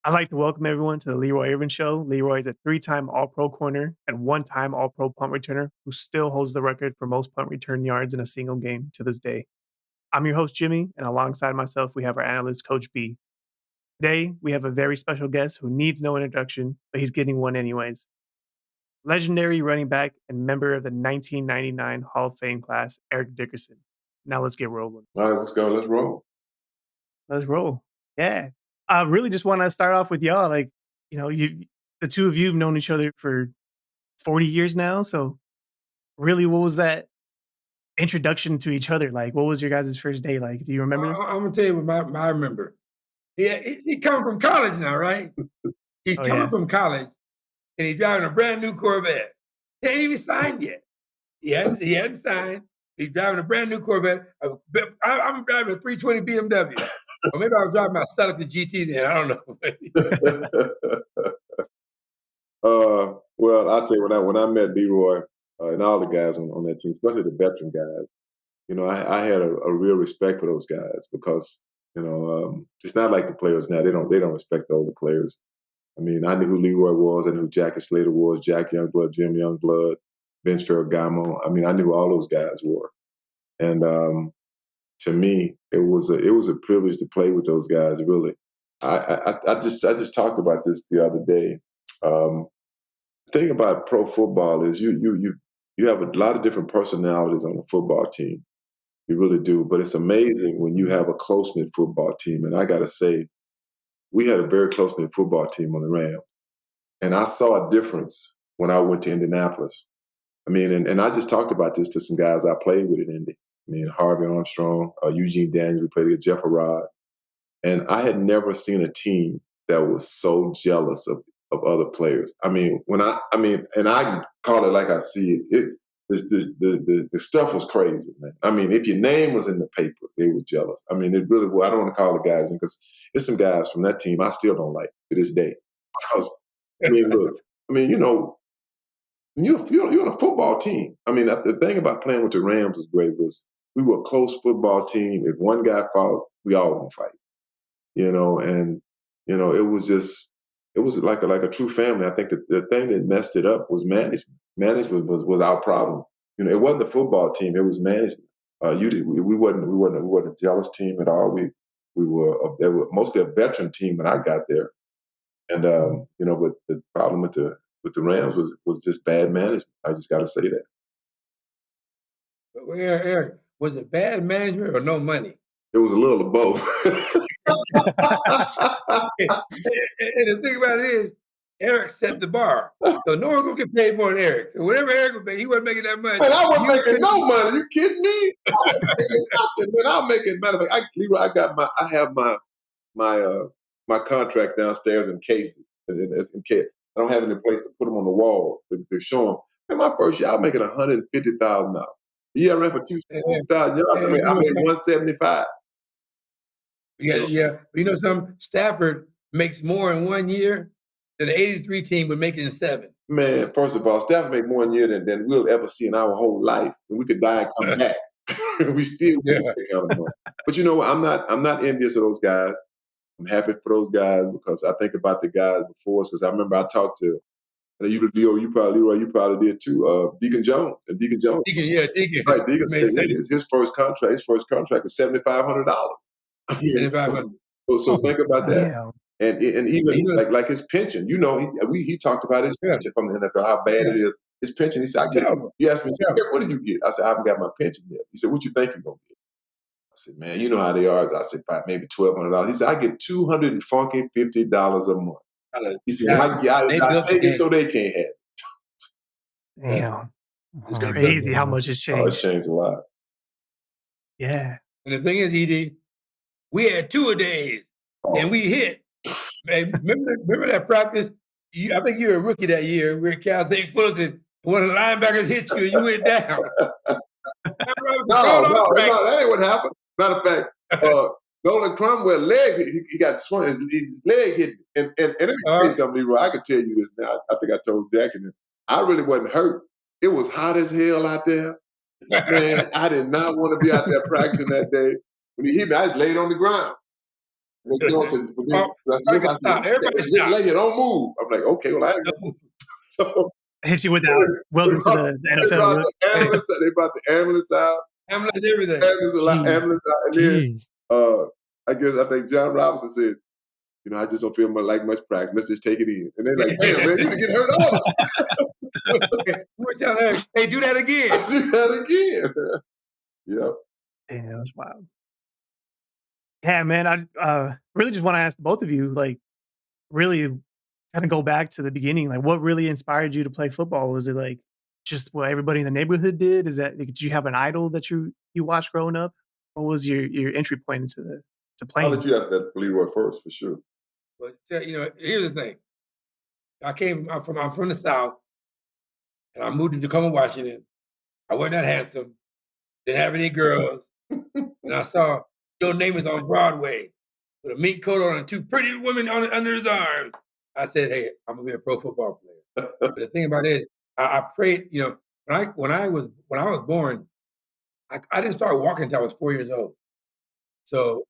I'd like to welcome everyone to the LeRoy Irvin Show. LeRoy is a three-time All-Pro corner and one-time All-Pro punt returner who still holds the record for most punt return yards in a single game to this day. I'm your host, Jimmy, and alongside myself, we have our analyst, Coach B. Today, we have a very special guest who needs no introduction, but he's getting one anyways. Legendary running back and member of the 1999 Hall of Fame class, Eric Dickerson. Now let's get rolling. All right, let's go. Let's roll. Let's roll. Yeah. I really just want to start off with y'all. The two of you have known each other for 40 years now. So really, what was that introduction to each other like? What was your guys' first day like? Do you remember? I'm gonna tell you what I remember. Yeah, he coming from college now, right? He's coming from college, and he's driving a brand new Corvette. He ain't even signed yet. He hadn't signed. He's driving a brand new Corvette. I'm driving a 320 BMW. Or maybe I was driving my Celica GT then. I don't know. Well, I'll tell you, when I met LeRoy and all the guys on that team, especially the veteran guys, I had a real respect for those guys because, it's not like the players now. They don't respect the older players. I mean, I knew who LeRoy was. I knew who Jackie Slater was, Jack Youngblood, Jim Youngblood, Vince Ferragamo. I mean, I knew who all those guys were. And to me, it was a privilege to play with those guys. Really, I just talked about this the other day. The thing about pro football is you have a lot of different personalities on a football team. You really do. But it's amazing when you have a close-knit football team. And I got to say, we had a very close-knit football team on the Rams. And I saw a difference when I went to Indianapolis. I mean, and I just talked about this to some guys I played with in Indy. I mean, Harvey Armstrong, Eugene Daniels, we played against Jeff Arad. And I had never seen a team that was so jealous of other players. I mean, and I call it like I see it. The stuff was crazy, man. I mean, if your name was in the paper, they were jealous. I mean, it really was. I don't want to call the guys in because there's some guys from that team I still don't like to this day. Because, I mean, look, you're on a football team. I mean, the thing about playing with the Rams was great was we were a close football team. If one guy fought, we all gonna fight. And it was like a true family. I think that the thing that messed it up was management. Management was our problem. It wasn't the football team; it was management. We wasn't a jealous team at all. They were mostly a veteran team when I got there, and but the problem with the Rams was just bad management. I just got to say that. Well, Eric, was it bad management or no money? It was a little of both. And the thing about it is, Eric set the bar. So no one's going to get paid more than Eric. So whatever Eric would make, he wasn't making that money. Man, I wasn't making no money. You kidding me? I wasn't making nothing, man. I'm making, matter of fact, I have my contract downstairs in cases. It's in case. I don't have any place to put them on the wall to show them. Man, my first year, I was making $150,000. The year I ran for 2,000 yards. I made 175. Yeah. Stafford makes more in 1 year than the 83 team would make it in 7. Man, first of all, Stafford made more in a year than we'll ever see in our whole life. And we could die and come back. We still get that kind of money. But you know what? I'm not envious of those guys. I'm happy for those guys because I think about the guys before us. Because I remember I talked to LeRoy, you probably did too. Deacon Jones. Deacon. Right, Deacon. His first contract was $7,500. So think about that. Damn. And even like his pension, he talked about his pension from the NFL, how bad it is. His pension, he said, he asked me, what did you get? I said, I haven't got my pension yet. He said, what you think you're going to get? I said, man, you know how they are. I said, maybe $1,200. He said, I get $250 a month. He said, I take it so they can't have it. Damn. It's crazy how much has changed. It's changed a lot. Yeah. And the thing is, ED, we had 2-a-days, and we hit. Man, remember that practice? I think you were a rookie that year. We were at Cal State Fullerton. One of the linebackers hit you, and you went down. No, that ain't what happened. Matter of fact, Nolan Cromwell leg, he got swung. His leg hit. And let me tell you something, LeRoy. I can tell you this now. I think I told Jack, and I really wasn't hurt. It was hot as hell out there. Man, I did not want to be out there practicing that day. When he hit me, I just laid on the ground. Stop. Everybody just stop. lay it, don't move. I'm like, okay, well, I ain't gonna move. So hit you with that. Welcome to the NFL. They brought the ambulance out. Ambulance, everything. Ambulance out. And then I think John Robinson said, I just don't feel like much practice. Let's just take it in. And they're like, damn, man, you didn't get hurt all We're telling her, hey, do that again. Do that again. Yep. Damn, that's wild. Yeah, man, I really just want to ask both of you, like, really kind of go back to the beginning. Like, what really inspired you to play football? Was it like just what everybody in the neighborhood did? Did you have an idol that you watched growing up? What was your entry point into to I'll playing? let you answer that for LeRoy first, for sure. But here's the thing. I'm from the South, and I moved to Tacoma, Washington. I wasn't that handsome, didn't have any girls, and I saw Joe Namath on Broadway with a mink coat on and two pretty women under his arms. I said, hey, I'm gonna be a pro football player. But the thing about it is, I prayed, when I was born, I didn't start walking until I was 4 years old. So,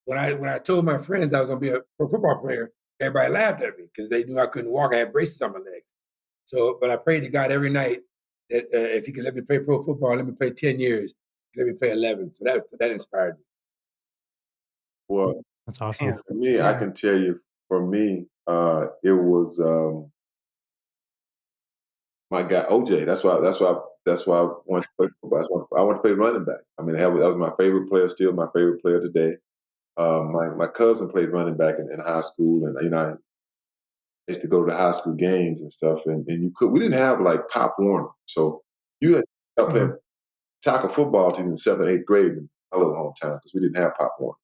when I told my friends I was gonna be a pro football player, everybody laughed at me because they knew I couldn't walk. I had braces on my legs. So, but I prayed to God every night that if He could let me play pro football, let me play 10 years, let me play 11. So that inspired me. Well, that's awesome. For me, I can tell you, for me, it was my guy OJ. That's why I wanted to play football. I wanted to play running back. I mean, that was my favorite player, still my favorite player today. My cousin played running back in high school, and I used to go to the high school games and stuff. And we didn't have like Pop Warner, so you had to play tackle football team in 7th and 8th grade in my little hometown because we didn't have Pop Warner.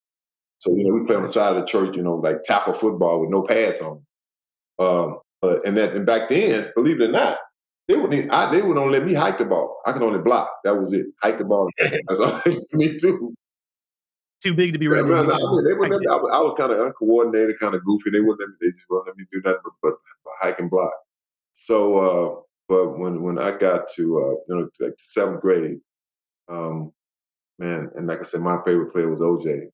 So we play on the side of the church, like tackle football with no pads on. And back then, believe it or not, they would only let me hike the ball. I could only block. That was it. Hike the ball. That's all me too. Too big to be ready. I was kind of uncoordinated, kind of goofy. They just wouldn't let me do nothing but hike and block. So, but when I got to like the 7th grade, man, and like I said, my favorite player was OJ.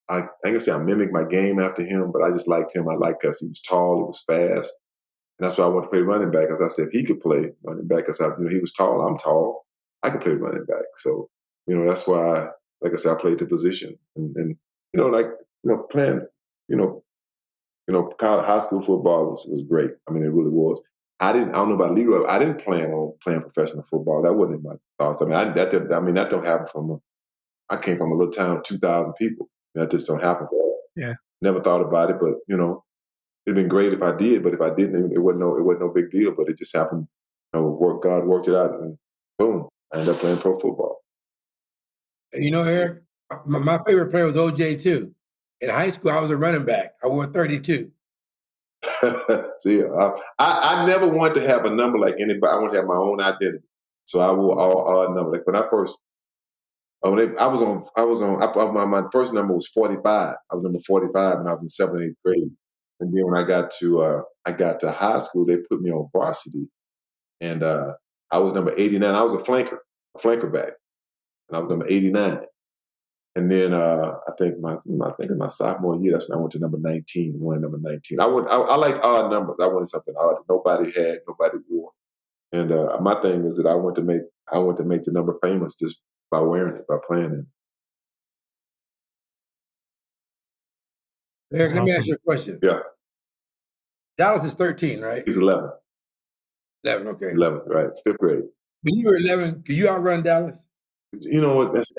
I ain't gonna say I mimicked my game after him, but I just liked him. I liked because he was tall, he was fast. And that's why I wanted to play running back, because I said if he could play running back, because he was tall, I'm tall, I could play running back. So, that's why, like I said, I played the position. And playing, college, high school football was great. I mean, it really was. I don't know about LeRoy. I didn't plan on playing professional football. That wasn't in my thoughts. I mean, that don't happen I came from a little town of 2,000 people. That just don't happen for us. Yeah. Never thought about it, but it'd been great if I did. But if I didn't, it wasn't no big deal. But it just happened. God worked it out, and boom, I ended up playing pro football. And Eric, my favorite player was OJ too. In high school, I was a running back. I wore 32. See, I never wanted to have a number like anybody. I wanted to have my own identity. So I wore all odd numbers. Like when I first. My first number was 45. I was number 45, and I was in 7th and 8th grade. And then when I got to high school, they put me on varsity, and I was number 89. I was a flanker back, and I was number 89. And then I think in my sophomore year, that's when I went to number 19. Number 19. I liked odd numbers. I wanted something odd that nobody had, nobody wore. And my thing is that I want to make the number famous just by wearing it, by playing it. Eric, let me ask you a question. Yeah. Dallas is 13, right? He's 11. 11, okay. 11, right. 5th grade. When you were 11, could you outrun Dallas? You know what? That's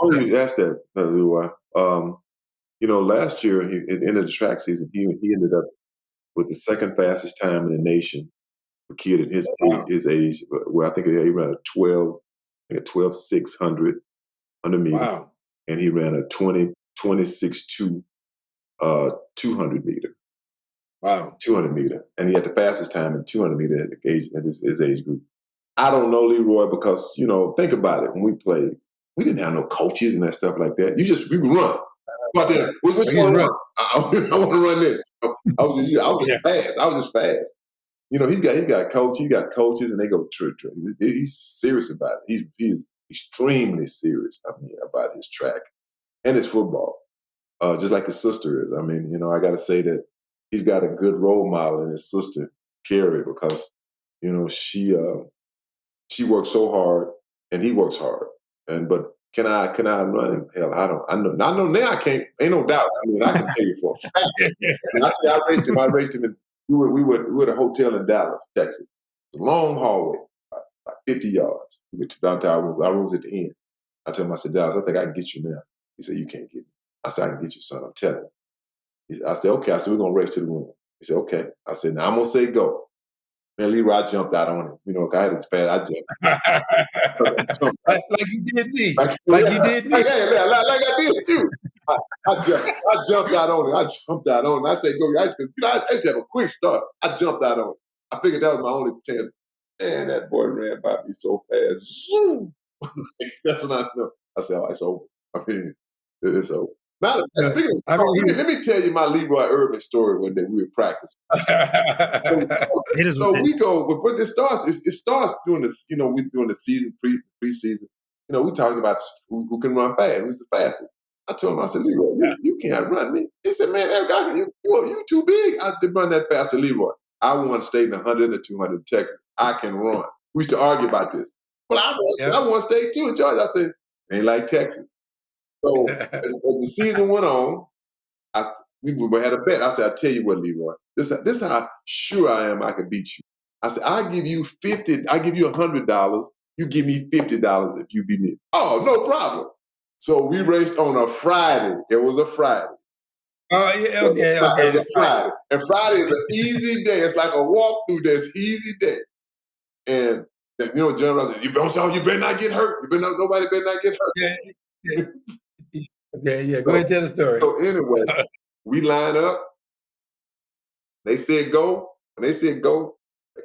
funny you asked that, LeRoy. Last year, at the end of the track season, he ended up with the second fastest time in the nation. A kid at his age, where I think he ran a 12.600 100 meter. Wow. And he ran a 26.2 200 meter. Wow. 200 meter. And he had the fastest time in 200 meter at his age group. I don't know LeRoy because, think about it. When we played, we didn't have no coaches and that stuff like that. We could run. Out there, which one to run? I want to run this. I was just fast. I was just fast. He's got a coach. He got coaches, and they go trip. He's serious about it. He is extremely serious. About his track and his football. just like his sister is. I mean, you know, I got to say that he's got a good role model in his sister, Carrie, because, you know, she works so hard and he works hard. But can I run him? Hell, I don't. I know now I can't. Ain't no doubt. I mean, I can tell you for a fact. And I tell you, I raced him. And we were at a hotel in Dallas, Texas. It's a long hallway, about 50 yards. We went to downtown. Our room's at the end. I told him, I said, Dallas, I think I can get you now. He said, you can't get me. I said, I can get you, son. I'm telling you. I said, okay. I said, we're gonna race to the room. He said, okay. I said, now I'm gonna say go. Man, LeRoy, I jumped out on him. You know, I had it bad. I jumped. like you did me. Like you did me. Like I did too. I jumped out on him. I said, go. I used to have a quick start. I jumped out on him. I figured that was my only chance. Man, that boy ran by me so fast. That's when I know. I said, oh, it's over. I mean, it's over. Matter of fact, speaking of let me tell you my LeRoy Irvin story when we were practicing. So we go, but when it starts during the, you know, we doing the season, preseason. You know, we talking about who can run fast, who's the fastest. I told him, I said, LeRoy, you can't run me. He said, man, Eric, you too big. I did run that fast. I said, LeRoy, I won state in 100 and 200 in Texas. I can run. We used to argue about this. Well, I won state too in Georgia. I said, ain't like Texas. So as the season went on, we had a bet. I said, I tell you what, LeRoy, this is how sure I am I can beat you. I said, I give you $100. You give me $50 if you beat me. Oh, no problem. So we raced on a Friday. It was a Friday. Oh, yeah, okay. It was a Friday. And Friday is an easy day. It's like a walkthrough day. It's an easy day. And you know, General said, you better not get hurt. Nobody better not get hurt. Yeah. Go ahead and tell the story. So anyway, we line up. They said go. When they said go,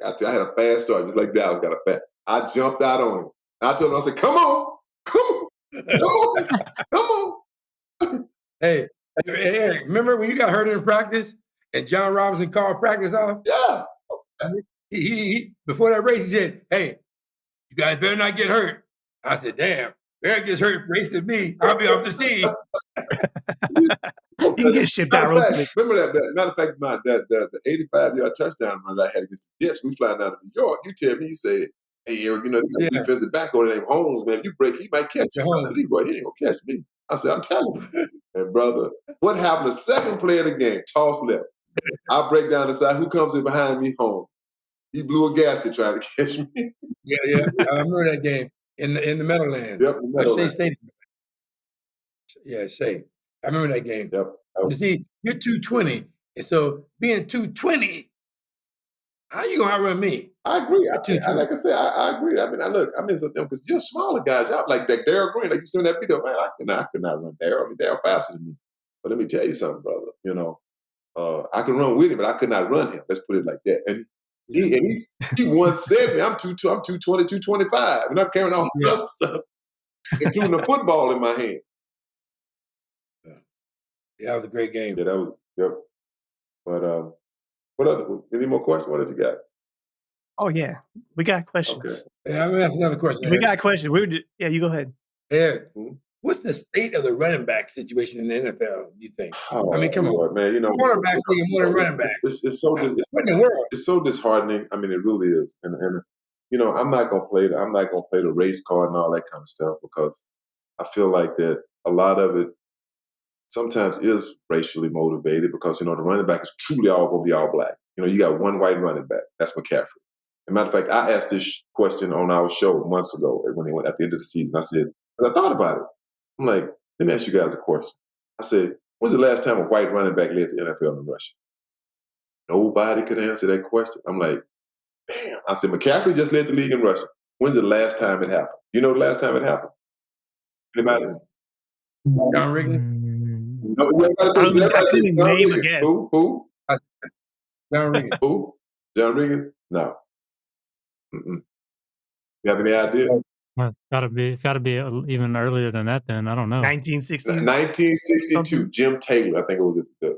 I had a fast start, just like Dallas got a fast. I jumped out on him. I told him, I said, come on. Hey, Eric, remember when you got hurt in practice and John Robinson called practice off? Yeah. He before that race, he said, hey, you guys better not get hurt. I said, damn, Eric gets hurt racing me. I'll be off the team. You can get shipped out real quick. Remember that? Matter of fact, the 85-yard touchdown run that I had against the Jets, we flying down to New York. You tell me, you say, hey, Eric, you know, there's a defensive back over there named Holmes, man. If you break, he might catch you. I said, LeRoy, he ain't going to catch me. I said, I'm telling you. And brother, what happened the second play of the game? Toss left. I break down the side. Who comes in behind me? Holmes. He blew a gasket trying to catch me. Yeah. I remember that game in the Meadowlands. Yep, the Meadowlands. Stadium. Yeah, Shea. I remember that game. Yep. You see, you're 220, and so being 220, how you gonna outrun me? I agree. Like I said, I agree. I mean, because you're smaller guys. Y'all like that Darryl Green, like you seen that video, man. I could not run Darryl. I mean, Darryl faster than me. But let me tell you something, brother. You know, I can run with him, but I could not run him. Let's put it like that. And he's 170. I'm 220, 225, and I'm carrying all this other stuff, including the football in my hand. Yeah, that was a great game. Yeah, that was, yep. But any more questions? What have you got? Oh, yeah. We got questions. Okay. Yeah, I'm going to ask another question. We got a question. You go ahead. Eric, what's the state of the running back situation in the NFL, do you think? Oh, I mean, come on. Man, you know, quarterbacks taking more than running backs. It's so what in the world? It's so disheartening. I mean, it really is. And you know, I'm not gonna play the race card and all that kind of stuff, because I feel like that a lot of it sometimes is racially motivated, because, you know, the running back is truly all going to be all black. You know, you got one white running back. That's McCaffrey. As a matter of fact, I asked this question on our show months ago when he went at the end of the season. I said, because I thought about it. I'm like, let me ask you guys a question. I said, when's the last time a white running back led the NFL in rushing? Nobody could answer that question. I'm like, damn. I said, McCaffrey just led the league in rushing. When's the last time it happened? You know the last time it happened? Anybody? John Riggins? No, name a guess. Who? John Riggins. Who? John Riggins? No. Mm-mm. You have any idea? It's gotta be even earlier than that. Then I don't know. 1962. Jim Taylor, I think it was at the.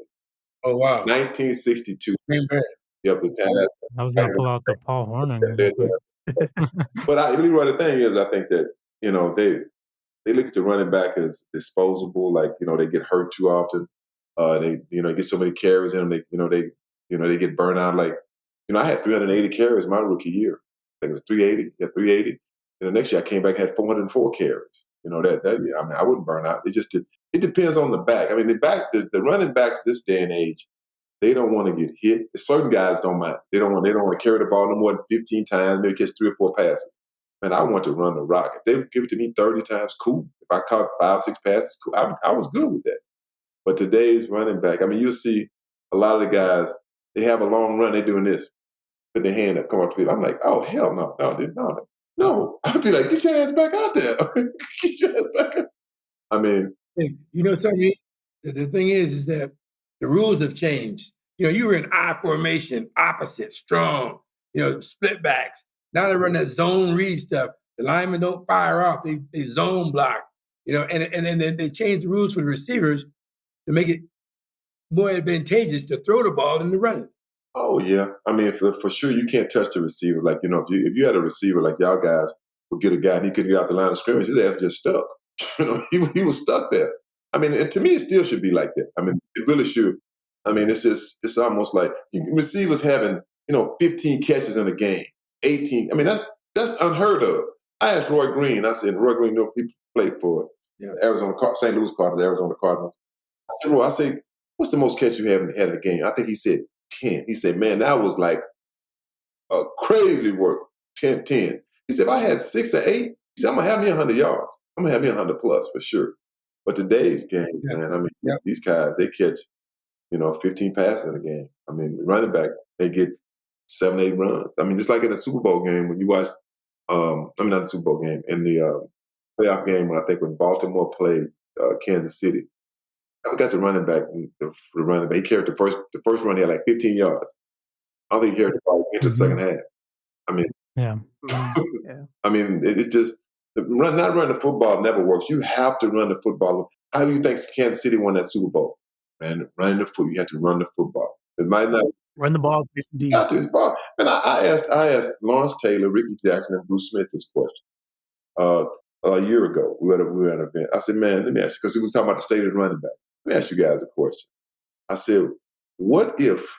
Oh wow. 1962. Yep. I was gonna pull out the Paul Hornung. But LeRoy, the thing is, I think that, you know, they look at the running back as disposable, like, they get hurt too often. They, get so many carries in them. They get burnt out. Like, I had 380 carries my rookie year. I think it was 380. Yeah, 380. And the next year I came back and had 404 carries. I wouldn't burn out. It depends on the back. I mean, the running backs this day and age, they don't want to get hit. Certain guys don't mind. They don't want to carry the ball no more than 15 times, maybe catch 3 or 4 passes. Man, I want to run the rock. If they would give it to me 30 times, cool. If I caught 5, 6 passes, cool. I was good with that. But today's running back, I mean, you'll see a lot of the guys, they have a long run, they're doing this, put their hand up, come up to me. I'm like, oh, hell no. No. I'd be like, get your ass back out there. Get your ass back out. I mean. Hey, something? The thing is that the rules have changed. You were in I formation, opposite, strong, split backs. Now they run that zone read stuff. The linemen don't fire off. They zone block, and then they change the rules for the receivers to make it more advantageous to throw the ball than to run it. Oh, yeah. I mean, for sure, you can't touch the receiver. Like, if you had a receiver like y'all guys would get a guy and he couldn't get out the line of scrimmage, his ass just stuck. He was stuck there. I mean, and to me, it still should be like that. I mean, it really should. I mean, it's almost like receivers having, 15 catches in a game, 18. I mean, that's unheard of. I asked Roy Green. I said, Roy Green, he played for St. Louis Cardinals, Arizona Cardinals. I said, Roy, what's the most catch you have had in a game? I think he said 10. He said, man, that was like a crazy work, 10. He said, if I had 6 or 8, he said, I'm going to have me 100 yards. I'm going to have me 100 plus for sure. But today's game, man, I mean, these guys, they catch, 15 passes in a game. I mean, the running back, they get 7, 8 runs. I mean, just like in a Super Bowl game when you watch, not the Super Bowl game, in the playoff game when Baltimore played Kansas City. I got the running back, the running back. He carried the first run, he had like 15 yards. I don't think he carried the ball into the second half. I mean, yeah. I mean, it just, not running the football never works. You have to run the football. How do you think Kansas City won that Super Bowl? Man, running the football. You have to run the football. It might not. Run the ball, play some D. And I asked Lawrence Taylor, Ricky Jackson, and Bruce Smith this question. A year ago, we were at an event. I said, man, let me ask you, because we were talking about the state of the running back. Let me ask you guys a question. I said, what if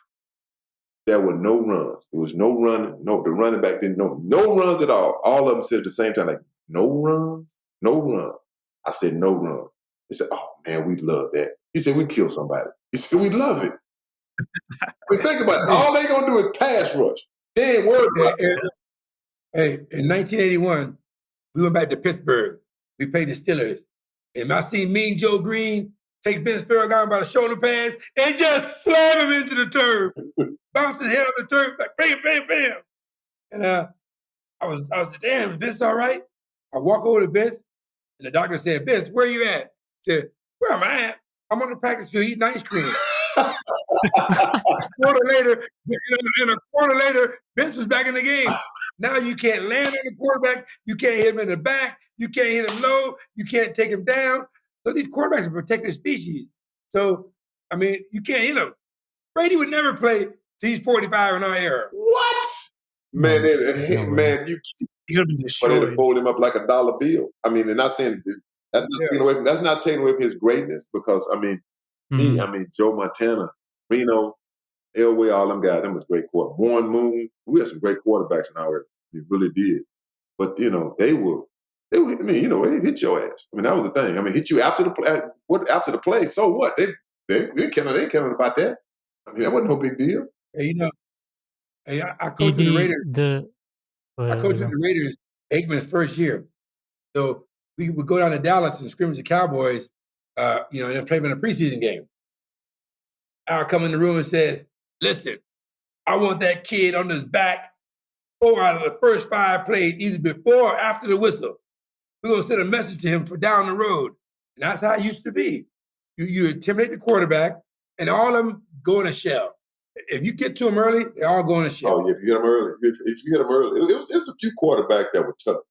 there were no runs? There was no running. No, the running back didn't know no runs at all. All of them said at the same time, like, no runs, no runs. I said, no runs. He said, oh man, we love that. He said, we kill somebody. He said, we love it. I mean, think about it. All they gonna do is pass rush. They ain't worried about it. Hey, in 1981, we went back to Pittsburgh. We played the Steelers. And I seen Mean Joe Green take Ben Farragon by the shoulder pads and just slam him into the turf. Bounce his head off the turf, like bam, bam, bam. And I was damn, is Vince all right? I walk over to Vince, and the doctor said, Vince, where you at? I said, where am I at? I'm on the practice field eating ice cream. a quarter later, Vince was back in the game. Now you can't land on the quarterback. You can't hit him in the back. You can't hit him low. You can't take him down. So these quarterbacks are protected species. So, I mean, you can't hit them. Brady would never play till he's 45 in our era. What? Man, you He'll be destroyed. they'd have pulled him up like a dollar bill. I mean, they're not saying that's not taking away from his greatness, because I mean, Joe Montana, Reno, Elway, all them guys, them was great quarterbacks. Warren Moon, we had some great quarterbacks in our era. We really did. But they would hit me, they hit your ass. I mean, that was the thing. I mean, hit you after the play, so what? They caring about that. I mean, that wasn't no big deal. Hey, I coached the Raiders. I coached the Raiders Aikman's first year. So we would go down to Dallas and scrimmage the Cowboys, and then play them in a preseason game. I'll come in the room and said, listen, I want that kid on his back 4 out of the first 5 plays, either before or after the whistle. We're going to send a message to him for down the road. And that's how it used to be. You intimidate the quarterback, and all of them go in a shell. If you get to them early, they all go in a shell. Oh, yeah, if you get them early. If you get them early. It was a few quarterbacks that were tough.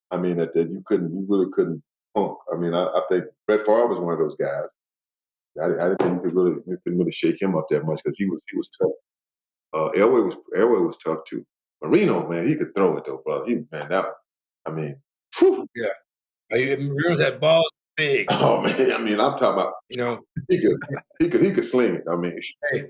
I mean, that you really couldn't punk. I mean, I think Brett Favre was one of those guys. I didn't think you couldn't really shake him up that much, because he was tough. Elway was tough too. Marino, man, he could throw it though, brother. Whew. Yeah. Remember that ball big. Oh man, I mean, I'm talking about. He could sling it. I mean, hey,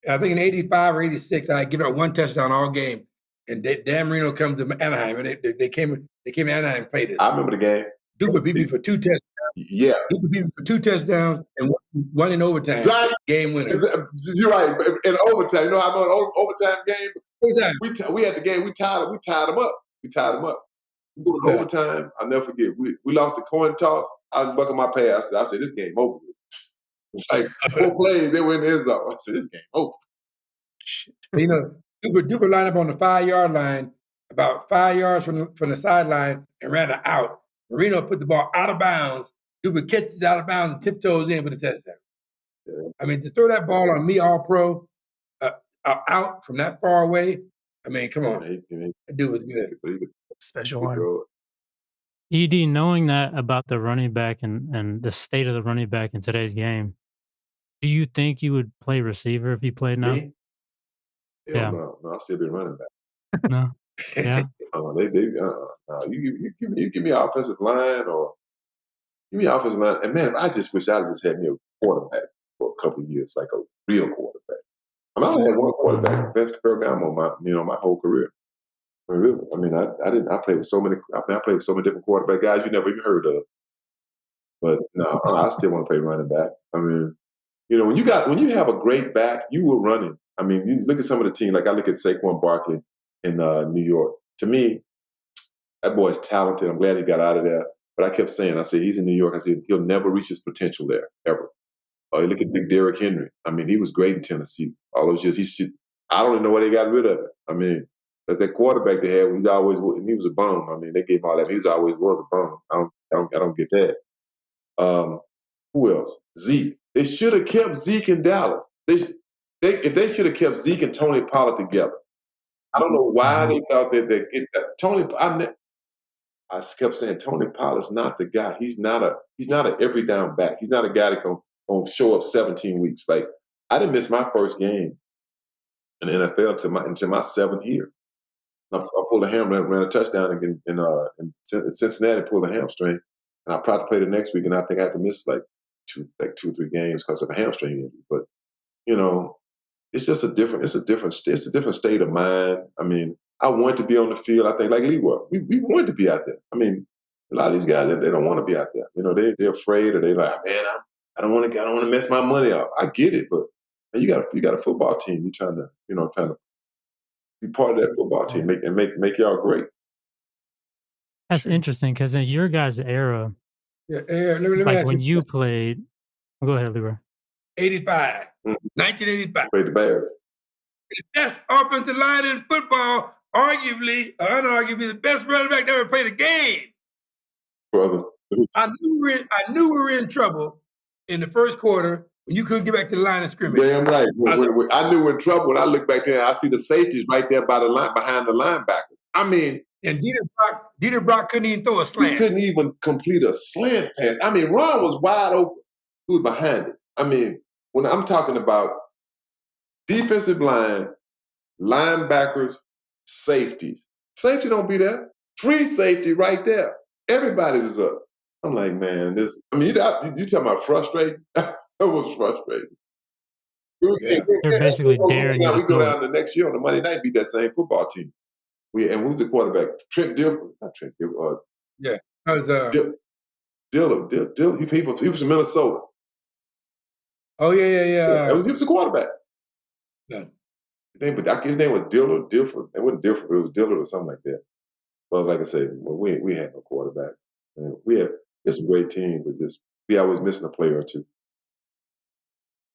I think in '85 or '86, I give up one touchdown all game, and Dan Marino comes to Anaheim, and they came to Anaheim and played us. I remember the game. Duper beat me for 2 touchdowns. Yeah, Duper beat me for 2 touchdowns and one in overtime. Exactly. Game winner. You're right. In overtime, you know how an overtime game. Overtime. We had the game. We tied them up. We tied them up. We go to overtime. I'll never forget. We lost the coin toss. I was bucking my pass. I said, "This game over." Like 4 plays, they were in the end zone. I said, "This game over." Shit. You know, Duper lined up on the 5-yard line, about 5 yards from the sideline, and ran it out. Marino put the ball out of bounds. Duper catches out of bounds and tiptoes in for the touchdown. Yeah. I mean, to throw that ball on me, all pro, out from that far away. I mean, come on, that dude was good. Special arm. ED, knowing that about the running back and the state of the running back in today's game, do you think you would play receiver if you played now? Me? Yeah. No, I'll still be running back. No. Yeah. You give me an offensive line or give me an offensive line. And man, I just wish I just had me a quarterback for a couple of years, like a real quarterback. I mean, I only had one quarterback, Vince Ferragamo, my whole career. I mean, really. I mean, I played with so many. I played with so many different quarterback guys you never even heard of. But no, I still want to play running back. I mean, you know, when you have a great back, you were running. I mean, you look at some of the team. Like I look at Saquon Barkley in New York. To me, that boy's talented. I'm glad he got out of there. But I kept saying, I said, he's in New York. I said, he'll never reach his potential there, ever. You look at big Derrick Henry. I mean, he was great in Tennessee. All those years, I don't even know why they got rid of it. I mean, that's that quarterback they had. He was a bum. I mean, they gave him all that. He always was a bum. I don't get that. Who else? Zeke. They should have kept Zeke in Dallas. If they should have kept Zeke and Tony Pollard together. I don't know why they thought that they get that. Tony, I kept saying Tony Pollard's not the guy. He's not an every down back. He's not a guy that can show up 17 weeks. Like I didn't miss my first game in the NFL until my 7th year. I pulled a hamstring, ran a touchdown again in Cincinnati, pulled a hamstring, and I probably played the next week, and I think I had to miss like 2 or 3 games because of a hamstring injury. But you know, it's just a different state of mind. I mean, I want to be on the field. I think like Leroy, we want to be out there. I mean, a lot of these guys they don't want to be out there. You know, they're afraid or they're like, man, I don't want to mess my money up. I get it, but man, you got a football team. You're trying to be part of that football team, make y'all great. That's interesting because in your guys' era, let me like when you played, go ahead, Leroy. 85, 1985. Played the Bears. The best offensive line in football, arguably, or unarguably, the best running back that ever played a game. Brother. I knew we were in trouble in the first quarter when you couldn't get back to the line of scrimmage. Damn right. I knew we were in trouble when I look back there. I see the safeties right there by the line, behind the linebacker. I mean, and Dieter Brock couldn't even throw a slant. He couldn't even complete a slant pass. I mean, Ron was wide open. He was behind it. I mean, when I'm talking about defensive line, linebackers, safeties. Safety don't be there. Free safety right there. Everybody was up. I'm like, man, you talking about frustrating? It was frustrating. They're basically daring you. We go down the next year on the Monday night, beat that same football team. And who's the quarterback? Not Trent Dilfer. Yeah, that was Dillon. He was from Minnesota. Oh yeah. He was a quarterback. Yeah. His name was Dillard. It wasn't Dilfer, it was Dillard or something like that. Well, like I said, we had no quarterback. We had some great teams, but we always missing a player or two.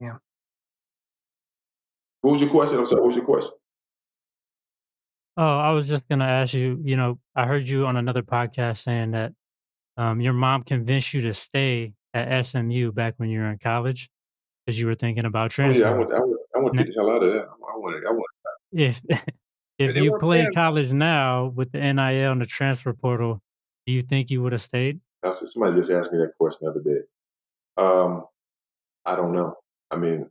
Yeah. What was your question? I'm sorry. What was your question? Oh, I was just gonna ask you. You know, I heard you on another podcast saying that your mom convinced you to stay at SMU back when you were in college because you were thinking about transferring. Oh yeah, I want to get the hell out of there. I want. If if you played college now with the NIL and the transfer portal, do you think you would have stayed? Somebody just asked me that question the other day. I don't know. I mean,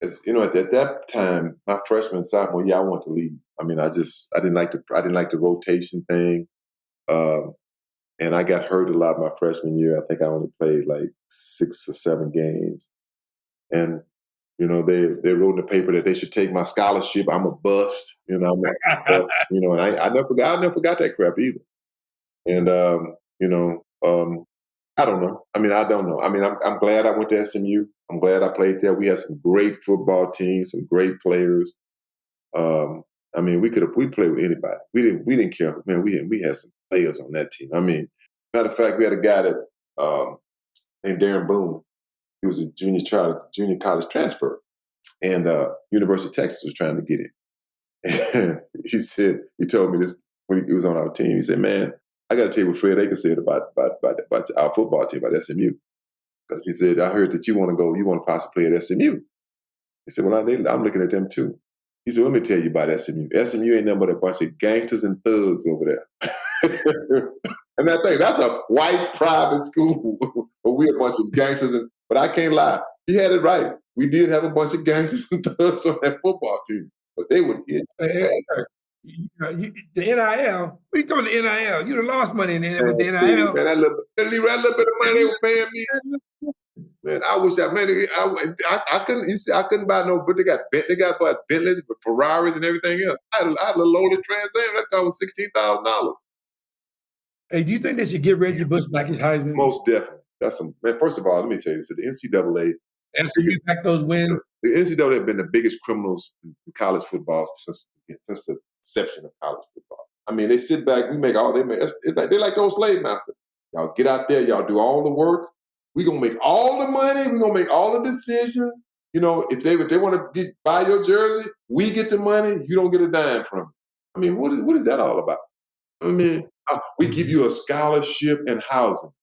at that time, my freshman sophomore year, I wanted to leave. I mean, I didn't like the rotation thing. And I got hurt a lot my freshman year. I think I only played like 6 or 7 games. And, they wrote in the paper that they should take my scholarship. I'm a bust. I'm a bust. And I never forgot that crap either. And, I don't know. I don't know. I'm glad I went to SMU. I'm glad I played there. We had some great football teams, some great players. We played with anybody. We didn't care. Man, we had some players on that team. Matter of fact, we had a guy that named Darren Boone. He was a junior college transfer, and University of Texas was trying to get him. And he told me this when he was on our team. He said, "Man, I got to tell you what Fred Akers said about our football team, about SMU." Because he said, "I heard that you want to possibly play at SMU." He said, "Well, I'm looking at them too." He said, "Let me tell you about SMU. SMU ain't nothing but a bunch of gangsters and thugs over there." And that's a white private school, but we a bunch of gangsters. But I can't lie, he had it right. We did have a bunch of gangsters and thugs on that football team, but they would hit. The NIL, what are you talking about the NIL? You'd have lost money with the NIL. Man, that little bit of money they were paying me. Man, I wish I couldn't. You see, I couldn't buy no. But they got Bentleys, Ferraris, and everything else. I had a loaded Trans Am that cost $16,000. Hey, do you think they should give Reggie Bush back his Heisman? Most definitely. Man. First of all, let me tell you this: the NCAA, SMU back those wins. The NCAA have been the biggest criminals in college football since the inception of college football. They sit back. They're like those slave masters. Y'all get out there. Y'all do all the work. We're going to make all the money. We're going to make all the decisions. If they want to buy your jersey, we get the money. You don't get a dime from it. What is that all about? We give you a scholarship and housing.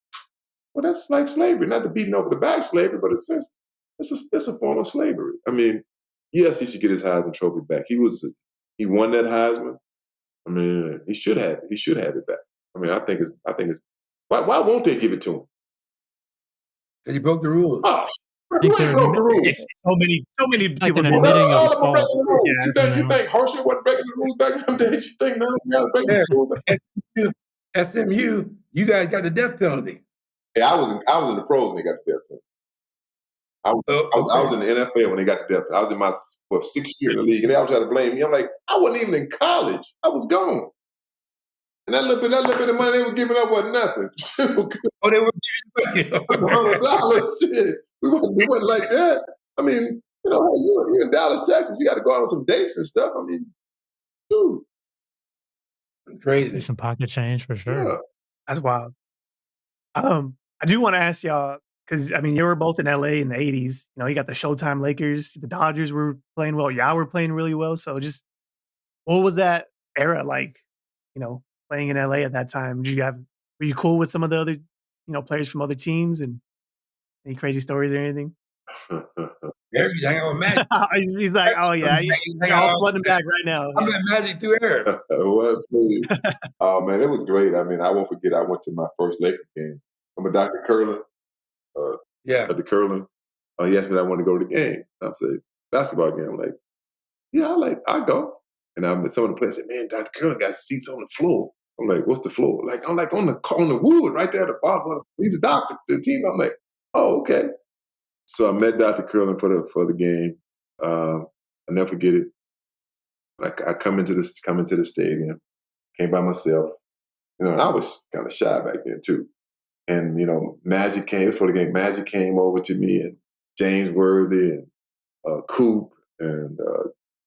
Well, that's like slavery. Not to beating over the back slavery, but it's a form of slavery. Yes, he should get his Heisman Trophy back. He won that Heisman. He should have it. He should have it back. I think it's. Why won't they give it to him? Because he broke the rules. Oh, who ain't broke the rules? So many people All of them breaking the rules. Yeah, you think Hershey wasn't breaking the rules back in them days? You think now we got to break the rules? SMU, you guys got the death penalty. Yeah, I was in the pros when they got the death penalty. I was in the NFL when they got the death penalty. I was in my 6th year in the league, and they all try to blame me. I'm like, I wasn't even in college. I was gone. And that little bit of money they were giving up wasn't nothing. Oh, they were giving you $100. Shit. We wasn't like that. Hey, you're in Dallas, Texas. You got to go out on some dates and stuff. Dude. Crazy. Some pocket change for sure. Yeah. That's wild. I do want to ask y'all, because you were both in LA in the 80s. You got the Showtime Lakers, the Dodgers were playing well, y'all were playing really well. So just what was that era like, playing in LA at that time? Were you cool with some of the other, players from other teams, and any crazy stories or anything? He's like, oh yeah, I'll flood him back right now. I'm at Magic through air. Well, please. Oh man, it was great. I won't forget. I went to my first Lakers game. I'm a Dr. Curlin. Dr. Curlin. He asked me if I wanted to go to the game. I said, basketball game. I'm like, yeah, I go. And some of the players said, man, Dr. Curlin got seats on the floor. I'm like, what's the floor? I'm like on the wood right there at the bottom. He's a doctor to the team. I'm like, oh, okay. So I met Dr. Curlin for the game. I'll never forget it. I come into the stadium, came by myself, and I was kind of shy back then too. And Magic came for the game. Magic came over to me, and James Worthy and Coop and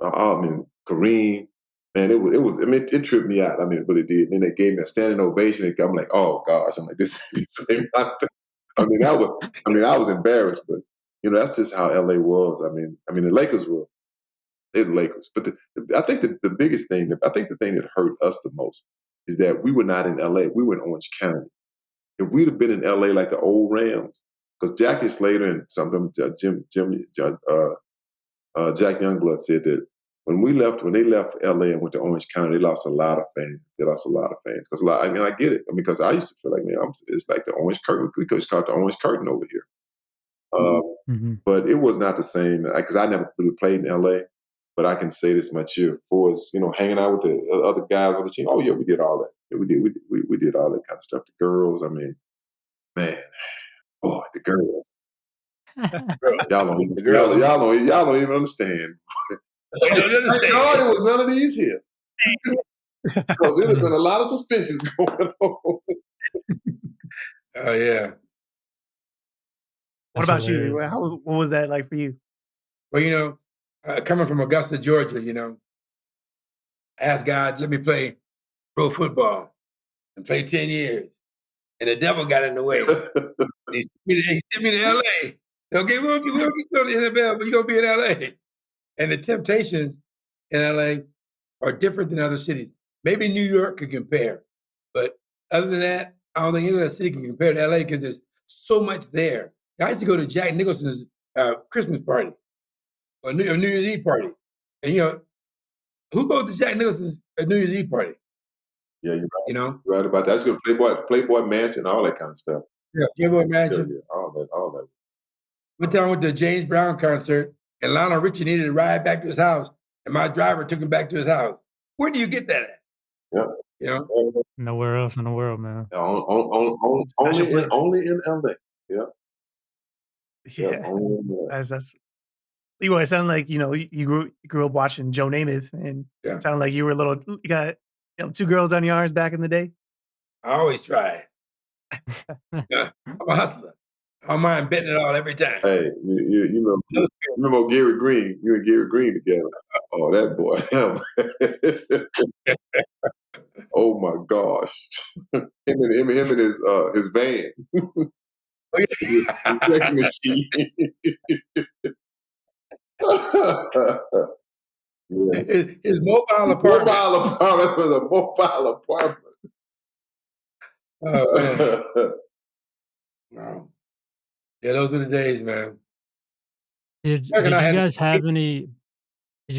Kareem. Man, it was. It tripped me out. It really did. And then they gave me a standing ovation. I'm like, oh gosh. I'm like, this ain't my thing. I was embarrassed, but that's just how LA was. The Lakers were. They're the Lakers. But I think the biggest thing, I think the thing that hurt us the most is that we were not in LA. We were in Orange County. If we'd have been in LA like the old Rams, because Jackie Slater and some of them, Jack Youngblood said that when they left LA and went to Orange County, they lost a lot of fans. Because I get it. Because I used to feel like, man, it's like the Orange Curtain. We could call it the Orange Curtain over here. But it was not the same, because I never really played in LA. But I can say this much here, for us, hanging out with the other guys on the team. Oh yeah, we did all that. we did all that kind of stuff. The girls, I mean, man, boy, the girls. Y'all don't even understand. I don't understand. God, it was none of these here. Because there'd have been a lot of suspensions going on. Oh yeah. What about you? What was that like for you? Well, coming from Augusta, Georgia, I asked God, let me play pro football and play 10 years. And the devil got in the way. He sent me to L.A. Okay, we won't get you on the NFL, but you're going to be in L.A. And the temptations in L.A. are different than other cities. Maybe New York could compare. But other than that, I don't think any other city can compare to L.A. because there's so much there. I used to go to Jack Nicholson's Christmas party or New Year's Eve party. And, who goes to Jack Nicholson's New Year's Eve party? Yeah, you're right. You're right about that. That's good. Playboy Mansion, all that kind of stuff. Yeah, Playboy Mansion. Yeah, all that. One time I went to a James Brown concert, and Lionel Richie needed to ride back to his house, and my driver took him back to his house. Where do you get that at? Yeah. Nowhere else in the world, man. Only in LA. Yeah. Yeah. Only in LA. That's Leroy, it sounded like, you grew up watching Joe Namath, and it sounded like you were you got 2 girls on your arms back in the day. I always try. Yeah, I'm a hustler. I don't mind betting it all every time. Hey, you remember Gary Green? You and Gary Green together. Oh, that boy. Oh my gosh. him and his van. Oh, yeah. Machine. Yeah. His mobile apartment. It was a mobile apartment. Oh, man. Wow. Yeah, those are the days, man. Did you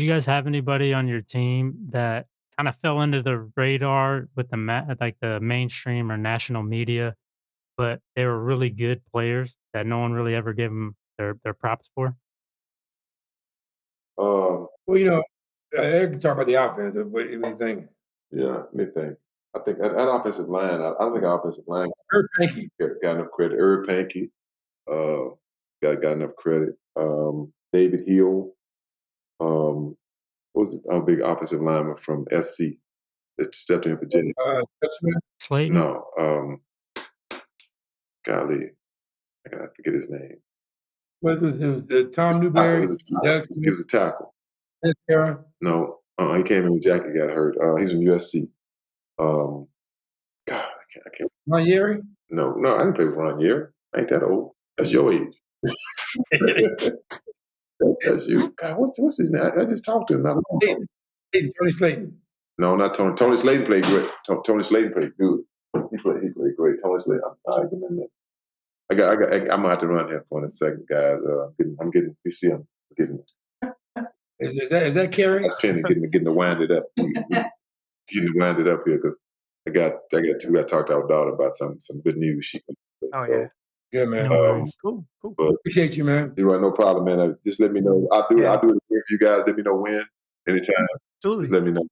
guys have anybody on your team that kind of fell under the radar with the mainstream or national media, but they were really good players that no one really ever gave them their props for? Well, Eric can talk about the offense. What do you think? Yeah, let me think. I think that offensive line, I don't think our offensive line Herb Pankey got enough credit. Herb Pankey got enough credit. David Hill, what was our big offensive lineman from SC that stepped in Virginia? Slayton? No, golly, I gotta forget his name. What was it? Tom Newberry? He was a tackle. No, he came in when Jackie got hurt. He's from USC. God, I can't. Ron Yeary? No, I didn't play with Ron Yeary. I ain't that old. That's your age. That's you. God, what's his name? I just talked to him. Tony Slayton. No, not Tony. Tony Slayton played great. Tony Slayton played good. He played great. Tony Slayton. Give me a minute. I'm gonna have to run here for in a second, guys. I'm getting. You see, I'm getting. Is that Kerry? That's Penny getting to wind it up. Getting to wind it up here because I got to talk to our daughter about some good news. Yeah. Good, man. Cool. But appreciate you, man. You're right, no problem, man. Just let me know. I'll do it again for you guys. Let me know when, anytime. Absolutely. Just let me know.